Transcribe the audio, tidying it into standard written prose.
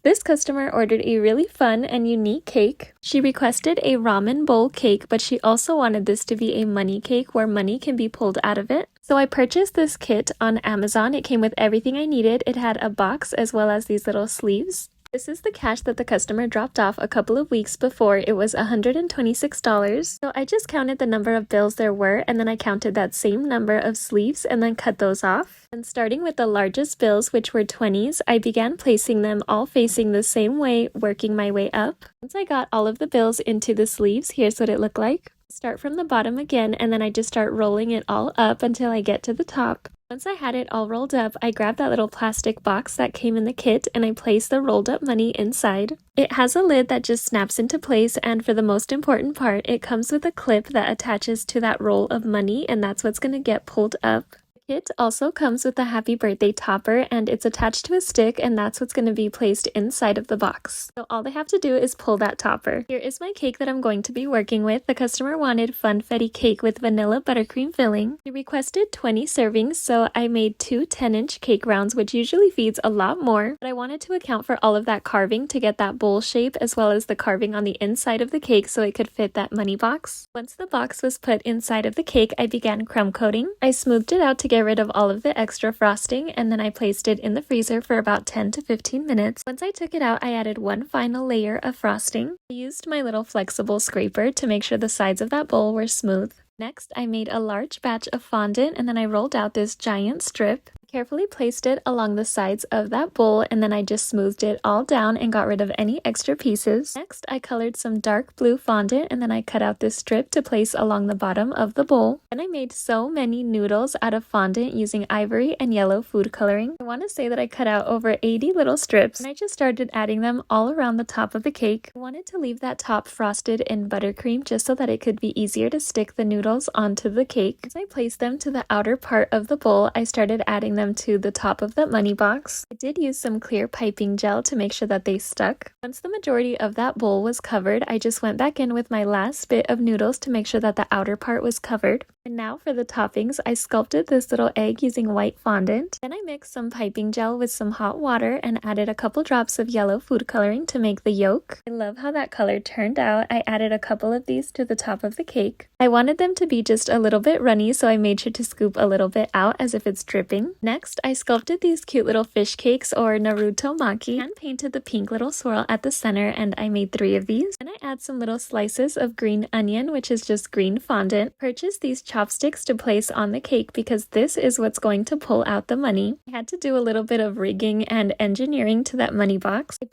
This customer ordered a really fun and unique cake. She requested a ramen bowl cake, but she also wanted this to be a money cake where money can be pulled out of it. So I purchased this kit on Amazon. It came with everything I needed. It had a box as well as these little sleeves. This is the cash that the customer dropped off a couple of weeks before. It was $126. So I just counted the number of bills there were, and then I counted that same number of sleeves and then cut those off. And starting with the largest bills, which were 20s, I began placing them all facing the same way, working my way up. Once I got all of the bills into the sleeves, here's what it looked like. Start from the bottom again, and then I just start rolling it all up until I get to the top. Once I had it all rolled up, I grabbed that little plastic box that came in the kit and I placed the rolled up money inside. It has a lid that just snaps into place, and for the most important part, it comes with a clip that attaches to that roll of money, and that's what's going to get pulled up. The kit also comes with a happy birthday topper, and it's attached to a stick, and that's what's going to be placed inside of the box. So all they have to do is pull that topper. Here is my cake that I'm going to be working with. The customer wanted funfetti cake with vanilla buttercream filling. She requested 20 servings, so I made 2 10-inch cake rounds, which usually feeds a lot more, but I wanted to account for all of that carving to get that bowl shape as well as the carving on the inside of the cake so it could fit that money box. Once the box was put inside of the cake, I began crumb coating. I smoothed it out to get rid of all of the extra frosting, and then I placed it in the freezer for about 10 to 15 minutes. Once I took it out, I added one final layer of frosting. I used my little flexible scraper to make sure the sides of that bowl were smooth. Next, I made a large batch of fondant, and then I rolled out this giant strip. Carefully placed it along the sides of that bowl, and then I just smoothed it all down and got rid of any extra pieces. Next, I colored some dark blue fondant, and then I cut out this strip to place along the bottom of the bowl. Then I made so many noodles out of fondant using ivory and yellow food coloring. I want to say that I cut out over 80 little strips, and I just started adding them all around the top of the cake. I wanted to leave that top frosted in buttercream just so that it could be easier to stick the noodles onto the cake. As I placed them to the outer part of the bowl, I started adding them to the top of that money box. I did use some clear piping gel to make sure that they stuck. Once the majority of that bowl was covered, I just went back in with my last bit of noodles to make sure that the outer part was covered. And now for the toppings, I sculpted this little egg using white fondant. Then I mixed some piping gel with some hot water and added a couple drops of yellow food coloring to make the yolk. I love how that color turned out. I added a couple of these to the top of the cake. I wanted them to be just a little bit runny, so I made sure to scoop a little bit out as if it's dripping. Next, I sculpted these cute little fish cakes, or Naruto maki, and painted the pink little swirl at the center, and I made 3 of these. And I add some little slices of green onion, which is just green fondant. Purchased these chopsticks to place on the cake because this is what's going to pull out the money. I had to do a little bit of rigging and engineering to that money box. I